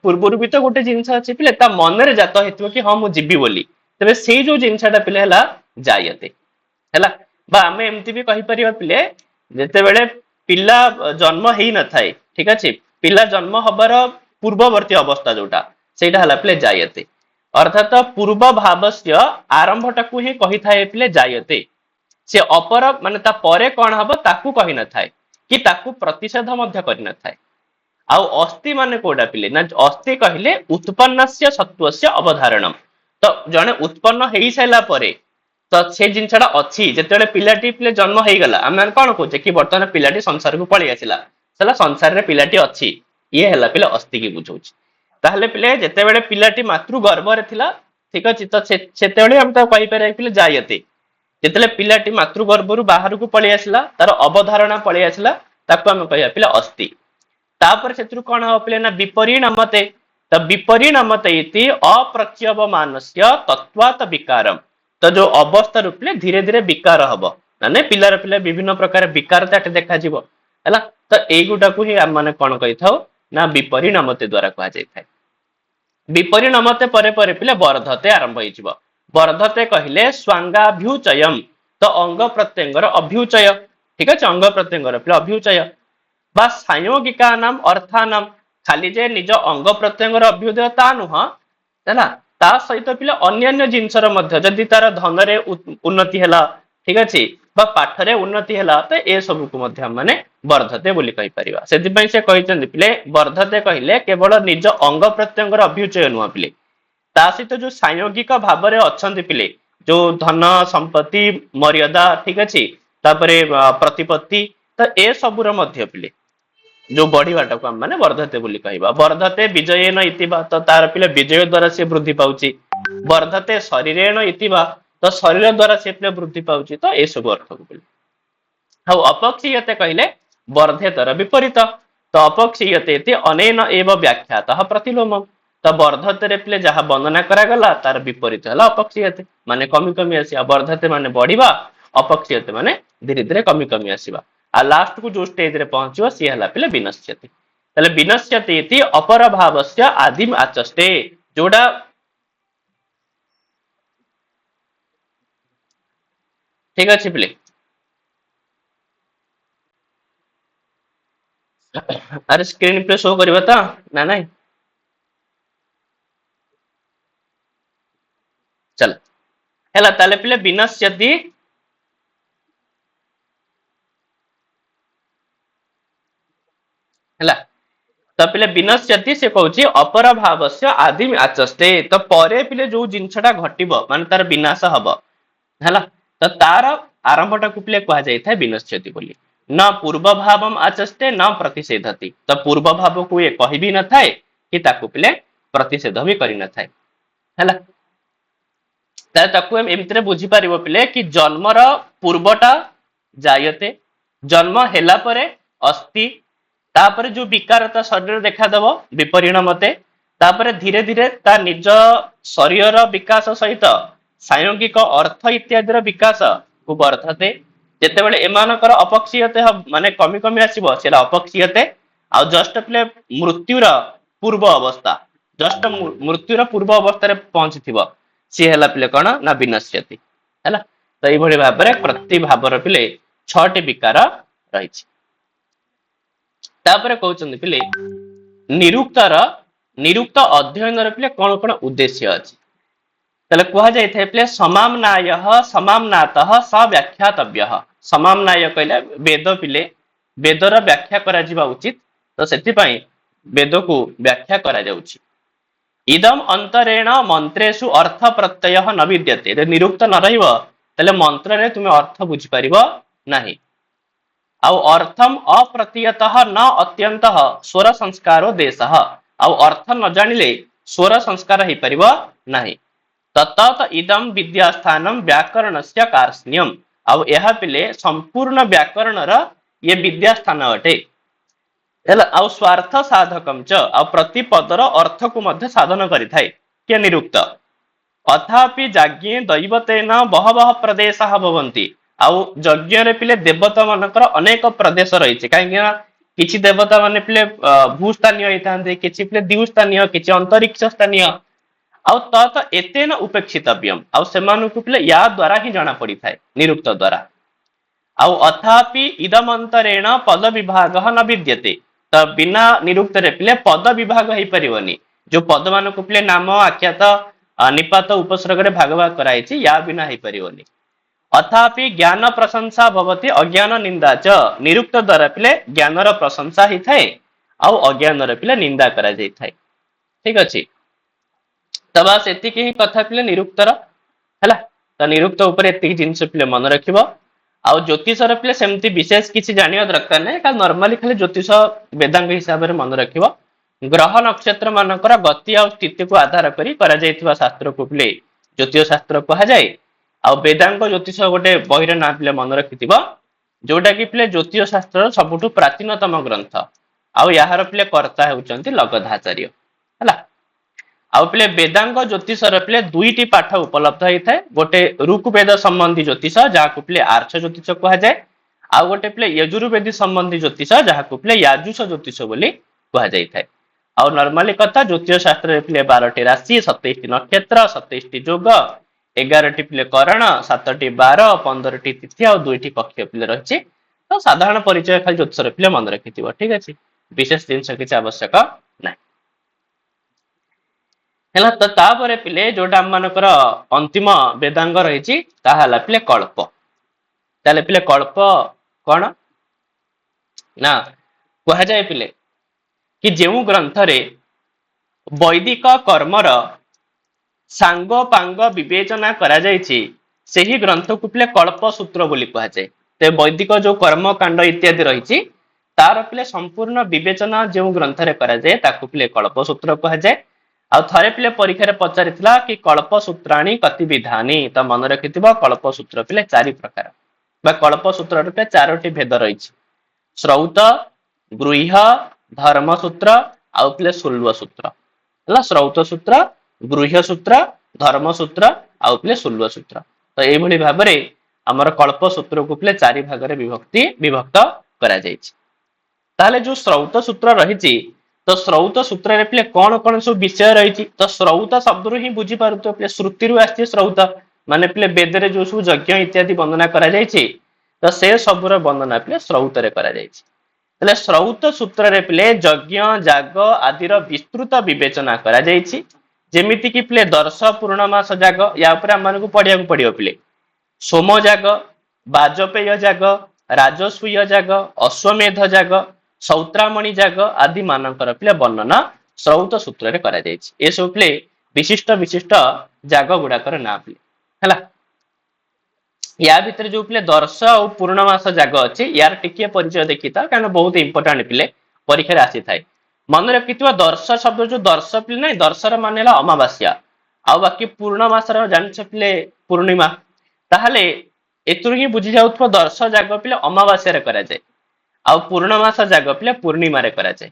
ପୂର୍ବରୁ ବି ତ ଗୋଟେ ଜିନିଷ ଅଛି ପିଲେ ତା ମନରେ ଜାତ ହେଇଥିବ କି ହଁ ମୁଁ ଯିବି ବୋଲି। ତେବେ ସେଇ ଯୋଉ ଜିନିଷଟା ପିଲେ ହେଲା ଜାୟତେ ହେଲା ବା ଆମେ ଏମିତି ବି କହିପାରିବା ପିଲେ ଯେତେବେଳେ ପିଲା ଜନ୍ମ ହେଇନଥାଏ ଠିକ ଅଛି ପିଲା ଜନ୍ମ ହବାର ପୂର୍ବବର୍ତ୍ତୀ ଅବସ୍ଥା ଯୋଉଟା ସେଇଟା ହେଲା ପିଲେ ଜାୟତେ ଅର୍ଥାତ ପୂର୍ବ ଭାବସ୍ୟ ଆରମ୍ଭଟାକୁ ହିଁ କହିଥାଏ ପିଲେ ଜାୟତେ। ସେ ଅପର ମାନେ ତା ପରେ କଣ ହବ ତାକୁ କହିନଥାଏ କି ତାକୁ ପ୍ରତିଷେଧ ମଧ୍ୟ କରିନଥାଏ। ଆଉ ଅସ୍ଥି ମାନେ କୋଉଟା ପିଲେ ନା ଅସ୍ଥି କହିଲେ ଉତ୍ପନ୍ନସ୍ୟ ସତ୍ୱସ୍ୟ ଅବଧାରଣମ୍। ତ ଜଣେ ଉତ୍ପନ୍ନ ହେଇସାରିଲା ପରେ ତ ସେ ଜିନିଷଟା ଅଛି ଯେତେବେଳେ ପିଲାଟି ପିଲେ ଜନ୍ମ ହେଇଗଲା ଆମେ ମାନେ କଣ କହୁଛେ କି ବର୍ତ୍ତମାନ ପିଲାଟି ସଂସାରକୁ ପଳେଇ ଆସିଲା ହେଲା ସଂସାରରେ ପିଲାଟି ଅଛି ଇଏ ହେଲା ପିଲା ଅସ୍ଥି କି ବୁଝଉଛି। ତାହେଲେ ପିଲେ ଯେତେବେଳେ ପିଲାଟି ମାତୃ ଗର୍ଭରେ ଥିଲା ଠିକ ଅଛି ତ ସେତେବେଳେ ଆମେ ତାକୁ କହିପାରିବା ପିଲେ ଜାୟତେ। ଯେତେବେଳେ ପିଲାଟି ମାତୃ ଗର୍ଭରୁ ବାହାରକୁ ପଳେଇ ଆସିଲା ତାର ଅବଧାରଣା ପଳେଇ ଆସିଲା ତାକୁ ଆମେ କହିବା ପିଲା ଅସ୍ଥି। ତାପରେ ସେଥିରୁ କଣ ହବ ପିଲେ ନା ବିପରିଣାମତେ ତ ବିପରିଣାମତେ ଇତି ଅପ୍ରଚ୍ୟବମାନସ୍ୟ ତତ୍ୱାତ ବିକାରମ୍। ତ ଯୋଉ ଅବସ୍ଥା ରୂପେ ଧୀରେ ଧୀରେ ବିକାର ହବ ମାନେ ପିଲାର ପିଲା ବିଭିନ୍ନ ପ୍ରକାର ବିକାର ତାଟେ ଦେଖାଯିବ ହେଲା ତ ଏଇଗୁଟାକୁ ହିଁ ଆମେ ମାନେ କଣ କହିଥାଉ ନା ବିପରିଣାମତେ ଦ୍ଵାରା କୁହାଯାଇଥାଏ। ବିପରିଣାମତେ ପରେ ପରେ ପିଲେ ବର୍ଦ୍ଧତେ ଆରମ୍ଭ ହେଇଯିବ। ବର୍ଦ୍ଧତେ କହିଲେ ସ୍ୱାଙ୍ଗାଭ୍ୟୁଚୟମ୍ ତ ଅଙ୍ଗ ପ୍ରତ୍ୟଙ୍ଗର ଅଭ୍ୟୁଚୟ ଠିକ ଅଛି ଅଙ୍ଗ ପ୍ରତ୍ୟଙ୍ଗର ପିଲେ ଅଭ୍ୟୁଚୟ ବା ସାଂୟୋଗିକା ନାମ ଅର୍ଥାନାମ ଖାଲି ଯେ ନିଜ ଅଙ୍ଗ ପ୍ରତ୍ୟଙ୍ଗର ଅଭ୍ୟୁଦୟ ତା ନୁହଁ ହେଲା ତା ସହିତ ପିଲା ଅନ୍ୟାନ୍ୟ ଜିନିଷର ମଧ୍ୟ ଯଦି ତାର ଧନରେ ଉନ୍ନତି ହେଲା ଠିକ ଅଛି ବା ପାଠରେ ଉନ୍ନତି ହେଲା ତ ଏ ସବୁକୁ ମଧ୍ୟ ମାନେ ବର୍ଦ୍ଧତେ ବୋଲି କହିପାରିବା। ସେଥିପାଇଁ ସେ କହିଛନ୍ତି ପିଲେ ବର୍ଦ୍ଧତେ କହିଲେ କେବଳ ନିଜ ଅଙ୍ଗ ପ୍ରତ୍ୟଙ୍ଗର ଅଭ୍ୟୁଚୟ ନୁହଁ ପିଲେ ତା ସହିତ ଯୋଉ ସାଂୟୋଗିକ ଭାବରେ ଅଛନ୍ତି ପିଲେ ଯୋଉ ଧନ ସମ୍ପତ୍ତି ମର୍ଯ୍ୟାଦା ଠିକ ଅଛି ତାପରେ ପ୍ରତିପତ୍ତି ତ ଏ ସବୁର ମଧ୍ୟ ପିଲେ ଯୋଉ ବଢିବାଟାକୁ ଆମେ ମାନେ ବର୍ଦ୍ଧତେ ବୋଲି କହିବା। ବର୍ଦ୍ଧତେ ବିଜୟେନ ଇତିବା ତ ତାର ପିଲା ବିଜୟ ଦ୍ଵାରା ସେ ବୃଦ୍ଧି ପାଉଛି। ବର୍ଦ୍ଧତେ ଶରୀରେଣ ଇତିବା ତ ଶରୀର ଦ୍ଵାରା ସେ ପିଲା ବୃଦ୍ଧି ପାଉଛି ତ ଏସବୁ ଅର୍ଥକୁ ପିଲେ। ଆଉ ଅପକ୍ଷୀୟତେ କହିଲେ ବର୍ଦ୍ଧେତର ବିପରୀତ ତ ଅପକ୍ଷୀୟତେ ଅନେନ ଏବ ବ୍ୟାଖ୍ୟାତଃ ପ୍ରତିଲୋମମ୍ ତ ବର୍ଦ୍ଧତେରେ ପିଲେ ଯାହା ବର୍ଣ୍ଣନା କରାଗଲା ତାର ବିପରୀତ ହେଲା ଅପକ୍ଷୀୟତେ ମାନେ କମି କମି ଆସିବା ବର୍ଦ୍ଧତେ ମାନେ ବଢିବା ଅପକ୍ଷୀୟତେ ମାନେ ଧୀରେ ଧୀରେ କମି କମି ଆସିବା ଆଉ ଲାଷ୍ଟ କୁ ଯୋଉ ଷ୍ଟେଜରେ ପହଞ୍ଚିବ ସିଏ ହେଲା ପିଲେ ବିନଶ୍ୟତି। ତାହେଲେ ବିନଶ୍ୟତି ଇତି ଅପର ଭାବସ୍ୟ ଆଦିମ ଆଚଷ୍ଟେ ଯୋଉଟା ଠିକ ଅଛି ପିଲେ। ଆରେ ସ୍କ୍ରିନ ପ୍ଲେ ଶୋ କରିବ ତ ନା ନାଇଁ ଚାଲ ହେଲା ତାହେଲେ ପିଲେ ବିନଶ୍ୟତି ହେଲା ତ ପିଲେ ବିନଶ୍ୟତି ସେ କହୁଛି ଅପର ଭାବସ୍ୟ ଆଦିମ ଆଚସ୍ତେ ତ ପରେ ପିଲେ ଯୋଉ ଜିନିଷଟା ଘଟିବ ମାନେ ତାର ବିନାଶ ହବ ହେଲା ତ ତାର ଆରମ୍ଭଟାକୁ ପିଲେ କୁହାଯାଇଥାଏ ବିନଶ୍ୟତି ବୋଲି ନା ପୂର୍ବ ଭାବମ ଆଚସ୍ତେ ନା ପ୍ରତିଷେଧତି ତ ପୂର୍ବ ଭାବକୁ ଏ କହିବି ନଥାଏ କି ତାକୁ ପିଲେ ପ୍ରତିଷେଧ ବି କରିନଥାଏ ହେଲା। ତାହେଲେ ତାକୁ ଏମିତିରେ ବୁଝିପାରିବ ପିଲେ କି ଜନ୍ମର ପୂର୍ବଟା ଜାୟତେ ଜନ୍ମ ହେଲା ପରେ ଅସ୍ଥି ତାପରେ ଯୋଉ ବିକାରତା ଶରୀରରେ ଦେଖାଦବ ବିପରିଣାମତେ ତାପରେ ଧୀରେ ଧୀରେ ତା ନିଜ ଶରୀରର ବିକାଶ ସହିତ ସାଂୟୋଗିକ ଅର୍ଥ ଇତ୍ୟାଦିର ବିକାଶ କୁ ବର୍ଦ୍ଧତେ ଯେତେବେଳେ ଏମାନଙ୍କର ଅପକ୍ଷୀୟତେ ମାନେ କମି କମି ଆସିବ ସେଇଟା ଅପକ୍ଷୀୟତେ ଆଉ ଜଷ୍ଟ ପିଲେ ମୃତ୍ୟୁର ପୂର୍ବ ଅବସ୍ଥା ଜଷ୍ଟ ମୃତ୍ୟୁର ପୂର୍ବ ଅବସ୍ଥାରେ ପହଞ୍ଚିଥିବ ସିଏ ହେଲା ପିଲେ କଣ ନା ବିନଶ୍ୟତି ହେଲା ତ ଏଇଭଳି ଭାବରେ ପ୍ରତି ଭାବର ପିଲେ ଛଅଟି ବିକାର ରହିଛି। ତାପରେ କହୁଛନ୍ତି ପିଲେ ନିରୁକ୍ତର ନିରୁକ୍ତ ଅଧ୍ୟୟନର ପିଲେ କଣ କଣ ଉଦ୍ଦେଶ୍ୟ ଅଛି ତାହେଲେ କୁହାଯାଇଥାଏ ପିଲେ ସମାମ୍ନାୟ ସମାମ୍ନାତଃ ସ ବ୍ୟାଖ୍ୟାତବ୍ୟ ସମାମ୍ନାୟ କହିଲେ ବେଦ ପିଲେ ବେଦର ବ୍ୟାଖ୍ୟା କରାଯିବା ଉଚିତ ତ ସେଥିପାଇଁ ବେଦକୁ ବ୍ୟାଖ୍ୟା କରାଯାଉଛି। ଇଦମ ଅନ୍ତରେଣ ମନ୍ତ୍ରେଷୁ ଅର୍ଥ ପ୍ରତ୍ୟୟ ନ ବିଦ୍ୟତେ ଯଦି ନିରୁକ୍ତ ନ ରହିବ ତାହେଲେ ମନ୍ତ୍ରରେ ତୁମେ ଅର୍ଥ ବୁଝିପାରିବ ନାହିଁ। ଆଉ ଅର୍ଥମ ଅପ୍ରତୀୟତଃ ନ ଅତ୍ୟନ୍ତଃ ସ୍ୱର ସଂସ୍କାରୋ ଦେଶ ଆଉ ଅର୍ଥ ନ ଜାଣିଲେ ସ୍ୱର ସଂସ୍କାର ହେଇପାରିବ ନାହିଁ। ତତତ ଇଦମ ବିଦ୍ୟାସ୍ଥାନମ ବ୍ୟାକରଣସ୍ୟ କାର୍ଷ୍ଣ୍ୟମ୍ आउ यह पिले संपूर्ण व्याकरणर ये विद्या स्थान अटे हेला आउ स्वार्थ साधकम च आ प्रति पदर अर्थ को मध्य साधन करिथाय के निरुक्त अथापि जाज्ञे दैवतेन बहवः प्रदेशः भवन्ति आउ यज्ञ रे पिले देवता मानकर अनेक प्रदेश रहिছে काहेकि ना किछि देवता माने पिले भूस्थानीय होइतांते किछि पिले द्विस्थानीय किछि अंतरिक्ष स्थानीय आउ तत एतेन उपेक्षितव्यम आउ सेमानकु पिले या द्वारा ही जाना पड़ी थाए निरुक्त द्वारा आउ अथापि इदमंतरेण पद विभाग न विद्यते त बिना निरुक्त रे पिले पद विभाग हेई परिवनी जो पद मानकु पिले नाम आख्यात निपात उपसर्ग रे भाग भाग कराइछि या बिना हेई परिवनी अथापि ज्ञान प्रशंसा भवति अज्ञान निंदा च निरुक्त द्वारा पिले ज्ञानर प्रशंसा ही थाए आउ अज्ञान रे पिले निंदा करा जाई थाए ठीक अछि तबा सेति ही कथा पिले निरुक्तर हैला त निरुक्त ऊपर एति जिंस पिले मन रखिबो आउ ज्योतिष रे पिले सेमति विशेष किछि जानिया दरकार नै का नॉर्मली खाली ज्योतिष वेदांग हिसाब रे मन रखिबो ग्रह नक्षत्र मानकर गति और स्थिति को आधार करी करा जायतिबा शास्त्र को पिले ज्योतिष शास्त्र कहा जाय आ वेदांग ज्योतिष गोटे बहिर ना पिले मन रखिथिबो जोटा कि पिले ज्योतिष शास्त्र सबुठु प्राचीनतम ग्रंथ आ याहार पिले कर्ता हेउचंती लगधाचार्य हला आ पिले वेदांग ज्योतिष रे पिले दुईटी पाठ उपलब्ध होई थाए गोटे ऋग्वेद संबंधी ज्योतिष जहा को पिले आर्ष ज्योतिष कहा जाय आ गोटे पिले यजुर्वेदी संबंधी ज्योतिष जहा को पिले याजुष ज्योतिष बोली कहा जाय थाए आ नॉर्मली कथा ज्योतिष शास्त्र रे पिले 12 टी राशि 27 टी नक्षत्र 27 टी योग 11 टी पिले करण 7 टी 12 15 टी तिथि और 2 टी कक्ष पिले रहिछि तो साधारण परिचय खाली ज्योतिष रे पिले मन रखिथिबो ठीक अछि विशेष जिंस किछ आवश्यक नै हेला त तापरे पिले जोटा मानकर अंतिम वेदांग रहिछि ताहाला पिले कल्प ताले पिले कल्प कोन ना कहा जाय पिले कि जेउ ग्रंथ रे वैदिक कर्मर सांग पांग विवेचना करा जायछि सेही ग्रंथ को पिले कल्प सूत्र बोली कहा जाय ते वैदिक जो कर्म कांड इत्यादि रहिछि तार पिले संपूर्ण विवेचना जेउ ग्रंथ रे करा जाय ताकु पिले कल्प सूत्र कहा जाय आ थरे पिले परीक्षा रे पचारितला कि कल्प सूत्राणी कति विधानी त मन रखिथिबो कल्प सूत्र पिले चारि प्रकार बा कल्प सूत्र रे चारोटी भेद रहिछि श्रौत गृह्य धर्म सूत्र आउ पिले सुल्व सूत्र हला श्रौत सूत्र गृह्य सूत्र धर्म सूत्र आउ पिले सुल्व सूत्र तो एई भली भाबरे हमर कल्प सूत्र को पिले चारि भाग रे विभक्त करा जायछि ताले जो श्रौत सूत्र रहिछि तो श्रौत सूत्र रे पिले कोन कोन सब विषय रहिछि तो श्रौत शब्द रु ही बुझी पारुतो पिले श्रुति रु आछि श्रौत माने पिले वेद रे जो सब यज्ञ इत्यादि वंदना करा जायछि तो से सब रो वंदना पिले श्रौत रे करा जायछि तले श्रौत सूत्र रे पिले यज्ञ जाग आदि रो विस्तृत विवेचना करा जायछि जेमिति कि पिले दर्श पूर्णमास जाग या ऊपर हमन को पढिया को पडियो पिले सोम जाग बाजपेय जाग राजसूय जाग अश्वमेध जाग सौत्रामणि जाग आदि मानकर पिले वर्णना श्रौत सूत्र रे करा जायछि ए सब पिले विशिष्ट विशिष्ट जाग गुडा कर ना पिले हला या भीतर जो पिले दर्श और पूर्णमास जाग अछि यार टिकिए परिचय देखिता कारण बहुत इंपोर्टेंट पिले परीक्षा रे आसी थाए मन रखिथिबा दर्श शब्द जो दर्श पिले नै दर्शर माने ला अमावास्या आ बाकी पूर्णमास रो जानिछ पिले पूर्णिमा ताहाले एतुर ही बुझी जाउथबो दर्श जाग पिले अमावास्या रे करा जाय आ पूर्णमास जाग पिले पूर्णिमा रे करा जाय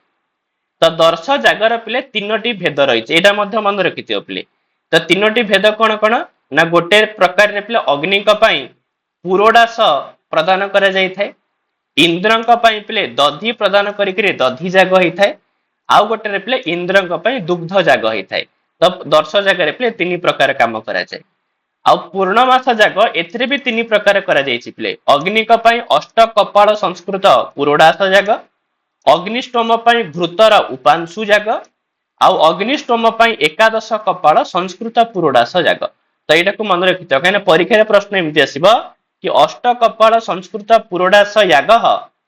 तो दर्श जागर पिले तीनोटी भेद रहिছে एटा मध्य मन रखिथियो पिले तो तीनोटी भेद कोन कोन ना गोटे प्रकार रे पिले अग्नि का पई पुरोडास प्रदान करा जाय थाए इंद्रंक पई पिले दधी प्रदान करी करी दधी जाग होई थाए आ गोटे रे पिले इंद्रंक पई दुग्ध जाग होई थाए तो दर्श जाग रे पिले तीन प्रकार काम करा जाय आ पूर्णमास जाग एथिरे भी तीन प्रकार करा जायछि पिले अग्नि का पई अष्ट कपाल संस्कृत पुरोडास जाग अग्निष्टोम पई घृतर उपांशु जाग आ अग्निष्टोम पई एकादश कपाल संस्कृत पुरोडास जाग तो एटा को मन रखितो काने परीक्षा रे प्रश्न एमति आसीबो कि अष्ट कपाल संस्कृत पुरोडास याग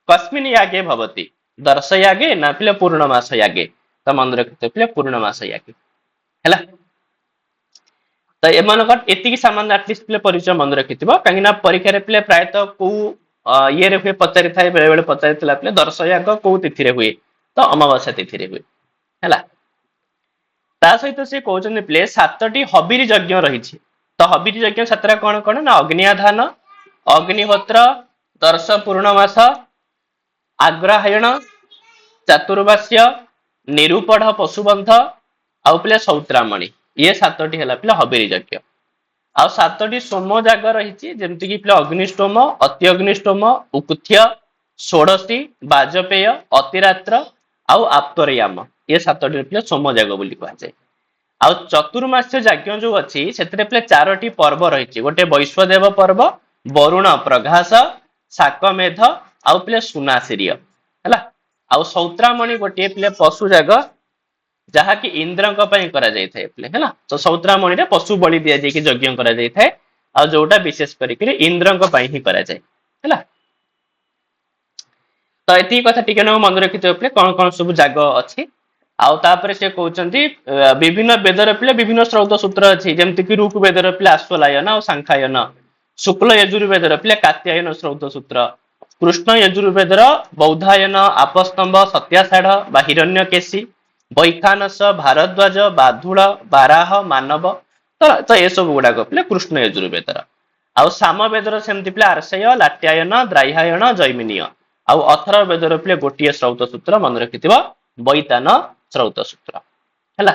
कस्मिन् यागे भवति दर्श यागे ना पिले पूर्णमास यागे तो मन रखितो पिले पूर्णमास यागे हैला तो एमानकर एतिकी सामान्य एटलिस्ट पिले परिचय मन रखिथिबो काहे ना परीक्षा रे पिले प्रायत को ये रे हुए पचारि थाए बेले बेले पचारितला पिले दर्श याग को तिथि रे हुए तो अमावास्या तिथि रे हुए हैला ता सहित से कहउछन पिले 7टी हबिरी यज्ञ रहिछि तो हबिरी यज्ञ 7टा कोन कोन ना अग्नियाधान ଅଗ୍ନିହୋତ୍ର, ଦର୍ଶ ପୂର୍ଣ୍ଣମାସ, ଆଗ୍ରହାୟଣ, ଚାତୁର୍ମାସ୍ୟ, ନିରୂପଢ ପଶୁବନ୍ଧ ଆଉ ପିଲା ସୌତ୍ରାମଣି। ଇଏ 7ଟି ହେଲା ପିଲା ହବିରି ଯଜ୍ଞ। ଆଉ 7ଟି ସୋମ ଯାଗ ରହିଛି, ଯେମିତି କି ପିଲା ଅଗ୍ନିଷ୍ଟୋମ, ଅତି ଅଗ୍ନିଷ୍ଟୋମ, ଉକୁଥ୍ୟ, ଷୋଡଶୀ, ବାଜପେୟ, ଅତିରାତ୍ର ଆଉ ଆପ୍ତରୟାମ। ଇଏ 7ଟି ପିଲା ସୋମ ଯାଗ ବୋଲି କୁହାଯାଏ। ଆଉ ଚତୁର୍ମାସ୍ୟ ଯାଜ୍ଞ ଯୋଉ ଅଛି ସେଥିରେ ପିଲା 4ଟି ପର୍ବ ରହିଛି। ଗୋଟେ ବୈଶ୍ୱଦେବ ପର୍ବ, ବରୁଣ ପ୍ରଘାସ, ଶାକମେଧ ଆଉ ପିଲା ସୁନାସିରିୟ ହେଲା। ଆଉ ସୌତ୍ରାମଣି ଗୋଟିଏ ପିଲା ପଶୁ ଯାଗ, ଯାହାକି ଇନ୍ଦ୍ରଙ୍କ ପାଇଁ କରାଯାଇଥାଏ ପିଲା ହେଲା। ତ ସୌତ୍ରାମଣିରେ ପଶୁ ବଳି ଦିଆଯାଇକି ଯଜ୍ଞ କରାଯାଇଥାଏ, ଆଉ ଯୋଉଟା ବିଶେଷ କରିକି ଇନ୍ଦ୍ରଙ୍କ ପାଇଁ ହିଁ କରାଯାଏ ହେଲା। ତ ଏତିକି କଥା ଟିକେ ନାକୁ ମନେ ରଖିଥିବ ପିଲା, କଣ କଣ ସବୁ ଯାଗ ଅଛି। ଆଉ ତାପରେ ସେ କହୁଛନ୍ତି ବିଭିନ୍ନ ବେଦର ପିଲା ବିଭିନ୍ନ ଶ୍ରୌତ ସୂତ୍ର ଅଛି, ଯେମିତି କି ଋକ୍ ବେଦର ପିଲା ଆଶ୍ଵଲାୟନ ଆଉ ସାଂଖ୍ୟାୟନ, ଶୁକ୍ଳ ୟଜୁର୍ବେଦର ପିଲା କାତ୍ୟାୟନ ଶ୍ରୌତ ସୂତ୍ର, କୃଷ୍ଣ ୟଜୁର୍ବେଦର ବୌଦ୍ଧାୟନ, ଆପସ୍ତମ୍ଭ, ସତ୍ୟାଷାଢ ବା ହିରଣ୍ୟକେଶୀ, ବୈଖାନସ, ଭାରଦ୍ୱାଜ, ବାଧୁଳ, ବାରାହ, ମାନବ। ତ ଏସବୁ ଗୁଡାକ ପିଲା କୃଷ୍ଣ ୟଜୁର୍ବେଦର। ଆଉ ସାମବେଦର ସେମିତି ପିଲା ଆର୍ଷେୟ, ଲାଟ୍ୟାୟନ, ଦ୍ରାହ୍ୟାୟନ, ଜୈମିନୀୟ। ଆଉ ଅଥର୍ବ ବେଦର ପିଲା ଗୋଟିଏ ଶ୍ରୌତ ସୂତ୍ର ମନେ ରଖିଥିବ, ବୈତାନ ଶ୍ରୌତ ସୂତ୍ର ହେଲା।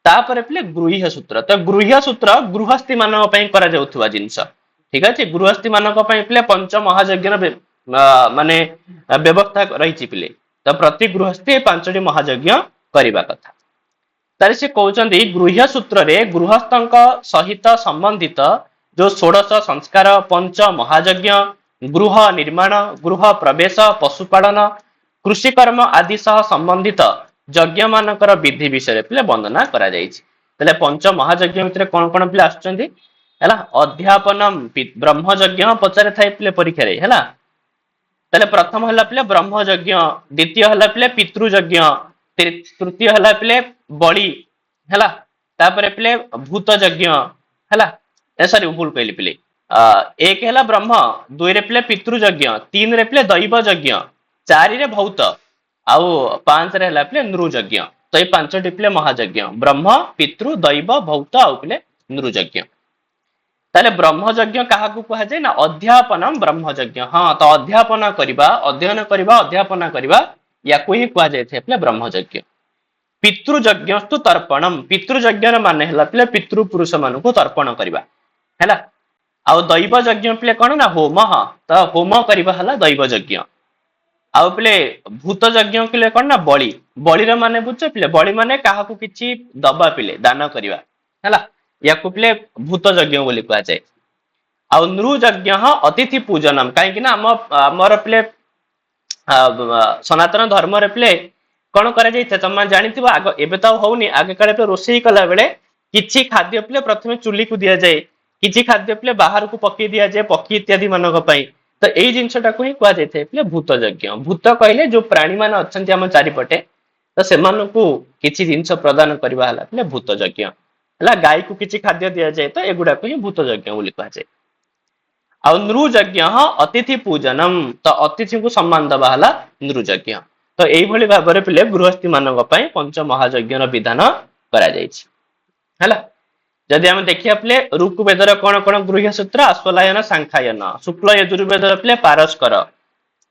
ତାପରେ ପିଲେ ଗୃହ୍ୟ ସୂତ୍ର। ତ ଗୃହ୍ୟ ସୂତ୍ର ଗୃହସ୍ଥୀ ମାନଙ୍କ ପାଇଁ କରାଯାଉଥିବା ଜିନିଷ, ଠିକ ଅଛି। ଗୃହସ୍ଥୀ ମାନଙ୍କ ପାଇଁ ପିଲେ ପଞ୍ଚ ମହାଯଜ୍ଞର ମାନେ ବ୍ୟବସ୍ଥା ରହିଛି ପିଲେ। ତ ପ୍ରତି ଗୃହସ୍ଥୀ 5ଟି ମହାଯଜ୍ଞ କରିବା କଥା। ତାହେଲେ ସେ କହୁଛନ୍ତି ଗୃହ୍ୟ ସୂତ୍ରରେ ଗୃହସ୍ଥଙ୍କ ସହିତ ସମ୍ବନ୍ଧିତ ଯୋଉ ଷୋଡଶ ସଂସ୍କାର, ପଞ୍ଚ ମହାଯଜ୍ଞ, ଗୃହ ନିର୍ମାଣ, ଗୃହ ପ୍ରବେଶ, ପଶୁପାଳନ, କୃଷିକର୍ମ ଆଦି ସହ ସମ୍ବନ୍ଧିତ ଯଜ୍ଞ ମାନଙ୍କର ବିଧି ବିଷୟରେ ପିଲେ ବର୍ଣ୍ଣନା କରାଯାଇଛି। ତାହେଲେ ପଞ୍ଚ ମହାଯଜ୍ଞ ଭିତରେ କଣ କଣ ପିଲେ ଆସୁଛନ୍ତି ହେଲା। ଅଧ୍ୟାପନ ବ୍ରହ୍ମଯଜ୍ଞ ପଚାରିଥାଏ ପିଲେ ପରୀକ୍ଷାରେ ହେଲା। ତାହେଲେ ପ୍ରଥମ ହେଲା ପିଲେ ବ୍ରହ୍ମଯଜ୍ଞ, ଦ୍ୱିତୀୟ ହେଲା ପିଲେ ପିତୃଯଜ୍ଞ, ତୃତୀୟ ହେଲା ପିଲେ ବଳି ହେଲା। ତାପରେ ପିଲେ ଭୂତ ଯଜ୍ଞ ହେଲା। ସରି ଭୁଲ କହିଲି ପିଲେ। 1 ହେଲା ବ୍ରହ୍ମ, 2ରେ ପିଲେ ପିତୃଯଜ୍ଞ, 3ରେ ପିଲେ ଦୈବ ଯଜ୍ଞ, 4ରେ ଭୌତ ଆଉ 5ରେ ହେଲା ପିଲେ ନୃଯଜ୍ଞ। ତ ଏଇ 5ଟି ପିଲେ ମହାଯଜ୍ଞ ବ୍ରହ୍ମ, ପିତୃ, ଦୈବ, ଭୌତ ଆଉ ପିଲେ ନୃଯଜ୍ଞ। ତାହେଲେ ବ୍ରହ୍ମଯଜ୍ଞ କାହାକୁ କୁହାଯାଏ ନା ଅଧ୍ୟାପନ ବ୍ରହ୍ମଯଜ୍ଞ। ହଁ, ତ ଅଧ୍ୟାପନ କରିବା, ଅଧ୍ୟୟନ କରିବା, ଅଧ୍ୟାପନ କରିବା, ୟାକୁ ହିଁ କୁହାଯାଇଥାଏ ପିଲେ ବ୍ରହ୍ମଯଜ୍ଞ। ପିତୃଯଜ୍ଞସ୍ତୁ ତର୍ପଣମ, ପିତୃଯଜ୍ଞର ମାନେ ହେଲା ପିଲେ ପିତୃ ପୁରୁଷ ମାନଙ୍କୁ ତର୍ପଣ କରିବା ହେଲା। ଆଉ ଦୈବ ଯଜ୍ଞ ପିଲେ କଣ ନା ହୋମ। ହଁ, ତ ହୋମ କରିବା ହେଲା ଦୈବ ଯଜ୍ଞ। ଆଉ ପିଲେ ଭୂତ ଯଜ୍ଞ ପିଲେ କଣ ନା ବଳି। ବଳିର ମାନେ ବୁଝୁଛ ପିଲେ, ବଳି ମାନେ କାହାକୁ କିଛି ଦବା ପିଲେ, ଦାନ କରିବା ହେଲା। ୟାକୁ ପିଲେ ଭୂତ ଯଜ୍ଞ ବୋଲି କୁହାଯାଏ। ଆଉ ନୃଯଜ୍ଞ ଅତିଥି ପୂଜନମ, କାହିଁକି ନା ଆମର ପିଲେ ସନାତନ ଧର୍ମରେ ପିଲେ କଣ କରାଯାଇଥାଏ ତମେ ଜାଣିଥିବ। ଆଗ ଏବେ ତ ଆଉ ହଉନି, ଆଗ କାଳେ ତ ରୋଷେଇ କଲା ବେଳେ କିଛି ଖାଦ୍ୟ ପିଲେ ପ୍ରଥମେ ଚୁଲିକୁ ଦିଆଯାଏ, କିଛି ଖାଦ୍ୟ ପିଲେ ବାହାରକୁ ପକେଇ ଦିଆଯାଏ ପକ୍ଷୀ ଇତ୍ୟାଦି ମାନଙ୍କ ପାଇଁ। ତ ଏଇ ଜିନିଷଟାକୁ ହିଁ କୁହାଯାଇଥାଏ ପିଲେ ଭୂତ ଯଜ୍ଞ। ଭୂତ କହିଲେ ଯୋଉ ପ୍ରାଣୀ ମାନେ ଅଛନ୍ତି ଆମ ଚାରିପଟେ, ତ ସେମାନଙ୍କୁ କିଛି ଜିନିଷ ପ୍ରଦାନ କରିବା ହେଲା ପିଲେ ଭୂତ ଯଜ୍ଞ ହେଲା। ଗାଈକୁ କିଛି ଖାଦ୍ୟ ଦିଆଯାଏ, ତ ଏଗୁଡାକୁ ହିଁ ଭୂତ ଯଜ୍ଞ ବୋଲି କୁହାଯାଏ। ଆଉ ନୃଯଜ୍ଞ ଅତିଥି ପୂଜନମ, ତ ଅତିଥିଙ୍କୁ ସମ୍ମାନ ଦବା ହେଲା ନୃଯଜ୍ଞ। ତ ଏଇଭଳି ଭାବରେ ପିଲେ ଗୃହସ୍ଥୀ ମାନଙ୍କ ପାଇଁ ପଞ୍ଚ ମହାଯଜ୍ଞର ବିଧାନ କରାଯାଇଛି ହେଲା। ଯଦି ଆମେ ଦେଖିବା ପିଲେ ଋକ୍ ବେଦର କଣ କଣ ଗୃହ୍ୟ ସୂତ୍ର, ଆଶ୍ଵଲାୟନ, ସାଂଖ୍ୟାୟନ, ଶୁକ୍ଳ ୟଜୁର୍ବେଦର ପିଲେ ପାରସ୍କର,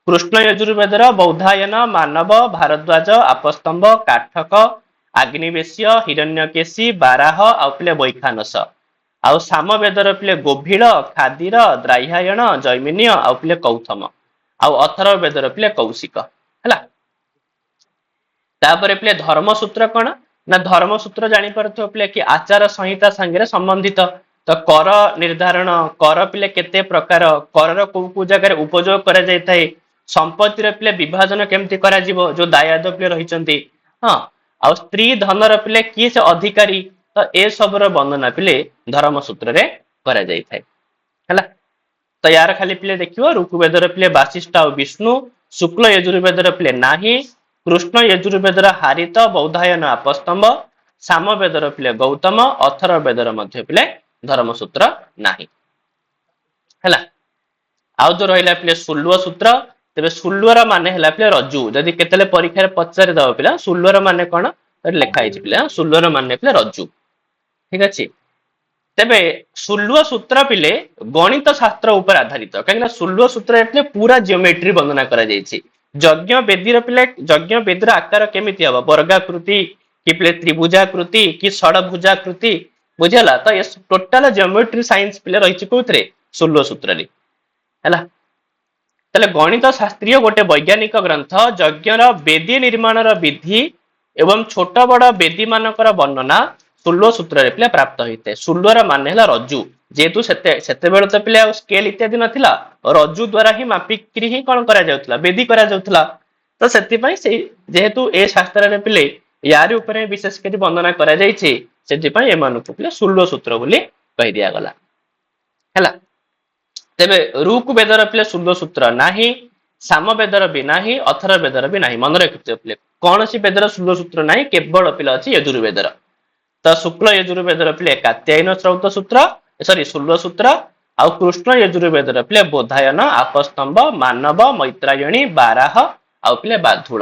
କୃଷ୍ଣ ୟଜୁର୍ବେଦର ବୌଦ୍ଧାୟନ, ମାନବ, ଭାରଦ୍ୱାଜ, ଆପସ୍ତମ୍ଭ, କାଠକ, ଆଗ୍ନିବେଶ୍ୟ, ହିରଣ୍ୟକେଶୀ, ବାରାହ ଆଉ ପିଲେ ବୈଖାନସ। ଆଉ ସାମବେଦର ପିଲେ ଗୋଭିଳ, ଖାଦିର, ଦ୍ରାହ୍ୟାୟଣ, ଜୈମିନୀୟ ଆଉ ପିଲେ କୌଥମ। ଆଉ ଅଥର୍ବ ବେଦର ପିଲେ କୌଶିକ ହେଲା। ତାପରେ ପିଲେ ଧର୍ମସୂତ୍ର କଣ ନା, ଧର୍ମସୂତ୍ର ଜାଣିପାରୁଥିବ ପିଲେ କି ଆଚାର ସଂହିତା ସାଙ୍ଗରେ ସମ୍ବନ୍ଧିତ। ତ କର ନିର୍ଦ୍ଧାରଣ, କର ପିଲେ କେତେ ପ୍ରକାର, କରର କୋଉ କୋଉ ଜାଗାରେ ଉପଯୋଗ କରାଯାଇଥାଏ, ସମ୍ପତ୍ତିର ପିଲେ ବିଭାଜନ କେମିତି କରାଯିବ, ଯୋଉ ଦାୟାଦ ପିଲେ ରହିଛନ୍ତି। ହଁ, ଆଉ ସ୍ତ୍ରୀ ଧନର ପିଲେ କିଏ ସେ ଅଧିକାରୀ, ତ ଏସବୁର ବର୍ଣ୍ଣନା ପିଲେ ଧର୍ମସୂତ୍ରରେ କରାଯାଇଥାଏ ହେଲା। ତ ୟାର ଖାଲି ପିଲେ ଦେଖିବ ଋକ୍ ବେଦର ପିଲେ ବାସିଷ୍ଠ ଆଉ ବିଷ୍ଣୁ, ଶୁକ୍ଳ ୟଜୁର୍ବେଦର ପିଲେ ନାହିଁ, କୃଷ୍ଣ ୟଜୁର୍ବେଦର ହାରିତ, ବୌଦ୍ଧାୟନ, ଆପସ୍ତମ୍ଭ, ସାମବେଦର ପିଲେ ଗୌତମ, ଅଥର୍ବ ବେଦର ମଧ୍ୟ ପିଲେ ଧର୍ମସୂତ୍ର ନାହିଁ ହେଲା। ଆଉ ଯୋଉ ରହିଲା ପିଲେ ସୁଲୁଅ ସୂତ୍ର। ତେବେ ସୁଲୁଅର ମାନେ ହେଲା ପିଲେ ରଜୁ। ଯଦି କେତେବେଳେ ପରୀକ୍ଷାରେ ପଚାରି ଦବ ପିଲା ସୁଲୁଅର ମାନେ କଣ, ଲେଖା ହେଇଛି ପିଲା ସୁଲୁଅର ମାନେ ପିଲେ ରଜୁ, ଠିକ ଅଛି। ତେବେ ସୁଲୁଅ ସୂତ୍ର ପିଲେ ଗଣିତ ଶାସ୍ତ୍ର ଉପରେ ଆଧାରିତ, କାହିଁକିନା ସୁଲୁଅ ସୂତ୍ର ପିଲେ ପୁରା ଜିଓମେଟ୍ରି ବର୍ଣ୍ଣନା କରାଯାଇଛି। ଯଜ୍ଞ ବେଦୀର ପିଲେ ଯଜ୍ଞ ବେଦୀର ଆକାର କେମିତି ହବ, ବର୍ଗାକୃତି କି ପିଲେ ତ୍ରିଭୁଜାକୃତି କି ଷଡଭୁଜାକୃତି, ବୁଝିଗଲା। ତ ଏ ଟୋଟାଲ ଜିଓମେଟ୍ରି ସାଇନ୍ସ ପିଲେ ରହିଛି କୋଉଥିରେ, ସୁଲୁଅ ସୂତ୍ରରେ, ହେଲା। ତାହେଲେ ଗଣିତ ଶାସ୍ତ୍ରୀୟ ଗୋଟେ ବୈଜ୍ଞାନିକ ଗ୍ରନ୍ଥ ଯଜ୍ଞର ବେଦୀ ନିର୍ମାଣର ବିଧି ଏବଂ ଛୋଟ ବଡ ବେଦୀ ମାନଙ୍କର ବର୍ଣ୍ଣନା ସୁଲୁଅ ସୂତ୍ରରେ ପିଲା ପ୍ରାପ୍ତ ହେଇଥାଏ। ସୁଲୁଅର ମାନେ ହେଲା ରଜୁ, ଯେହେତୁ ସେତେବେଳେ ତ ପିଲା ଆଉ ସ୍କେଲ ଇତ୍ୟାଦି ନଥିଲା, ରଜୁ ଦ୍ଵାରା ହିଁ ମାପିକିରି ହିଁ କଣ କରାଯାଉଥିଲା, ବେଦୀ କରାଯାଉଥିଲା। ତ ସେଥିପାଇଁ ସେଇ ଯେହେତୁ ଏ ଶାସ୍ତ୍ରରେ ପିଲେ ୟାରି ଉପରେ ବିଶେଷ କରି ବର୍ଣ୍ଣନା କରାଯାଇଛି, ସେଥିପାଇଁ ଏମାନଙ୍କୁ ପିଲେ ସୁଲୁଅ ସୂତ୍ର ବୋଲି କହି ଦିଆଗଲା, ହେଲା। ତେବେ ଋକ୍ ବେଦର ପିଲେ ସୁଲୁଅ ସୂତ୍ର ନାହିଁ, ସାମ ବେଦର ବି ନାହିଁ, ଅଥର ବେଦର ବି ନାହିଁ। ମନେ ରଖିଥିବ ପିଲେ, କୌଣସି ବେଦର ସୁଲୁଅ ସୂତ୍ର ନାହିଁ, କେବଳ ପିଲା ଅଛି ୟଜୁର୍ବେଦର। ତ ଶୁକ୍ଳ ୟଜୁର୍ବେଦର ପିଲେ କାତ୍ୟାୟନ ଶ୍ରୌତ ସୂତ୍ର, ସରି ସୁଲୁଅ ସୂତ୍ର, ଆଉ କୃଷ୍ଣ ୟଜୁର୍ବେଦର ପିଲେ ବୋଧାୟନ, ଆପସ୍ତମ୍ଭ, ମାନବ, ମୈତ୍ରାୟଣୀ, ବାରାହ ଆଉ ପିଲେ ବାଧୁଳ।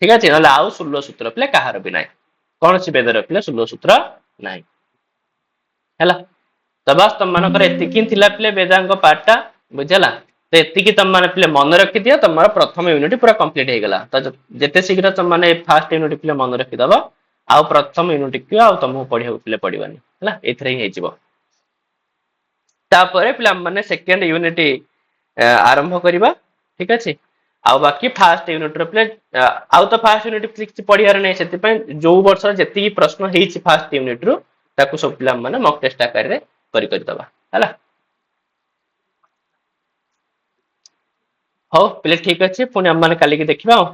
ଠିକ ଅଛି, ନହେଲେ ଆଉ ସୁଲୁଅ ସୂତ୍ର ପିଲେ କାହାର ବି ନାହିଁ, କୌଣସି ବେଦର ପିଲେ ସୁଲୁଅ ସୂତ୍ର ନାହିଁ, ହେଲା। ତ ବାସ୍ ତମ ମାନଙ୍କର ଏତିକି ଥିଲା ପିଲେ ବେଦାଙ୍କ ପାଠଟା, ବୁଝିଲା। ତ ଏତିକି ତମ ମାନେ ପିଲେ ମନେ ରଖିଦିଅ, ତମର ପ୍ରଥମ ୟୁନିଟ ପୁରା କମ୍ପ୍ଲିଟ ହେଇଗଲା। ତ ଯେତେ ଶୀଘ୍ର ତମ ମାନେ ଫାଷ୍ଟ ୟୁନିଟ ପିଲେ ମନେ ରଖିଦବ, ଆଉ ପ୍ରଥମ ୟୁନିଟ କି ଆଉ ତମକୁ ପଢିବାକୁ ପିଲେ ପଡିବନି, ହେଲା, ଏଥିରେ ହିଁ ହେଇଯିବ। ତାପରେ ପିଲା ମାନେ ସେକେଣ୍ଡ ୟୁନିଟ ଆରମ୍ଭ କରିବା, ଠିକ ଅଛି। ଆଉ ବାକି ଫାଷ୍ଟ ୟୁନିଟ ର ପିଲେ ଆଉ ତ ଫାଷ୍ଟ ୟୁନିଟ କିଛି ପଢିବାର ନାହିଁ, ସେଥିପାଇଁ ଯୋଉ ବର୍ଷ ଯେତିକି ପ୍ରଶ୍ନ ହେଇଛି ଫାଷ୍ଟ ୟୁନିଟ ରୁ ତାକୁ ସବୁ ପିଲା ମାନେ ମକ୍ ଟେଷ୍ଟ ଆକାରରେ କରିଦବା, ହେଲା। ହଉ ପିଲେ ଠିକ ଅଛି, ପୁଣି ଆମ ମାନେ କାଲିକି ଦେଖିବା ଆଉ।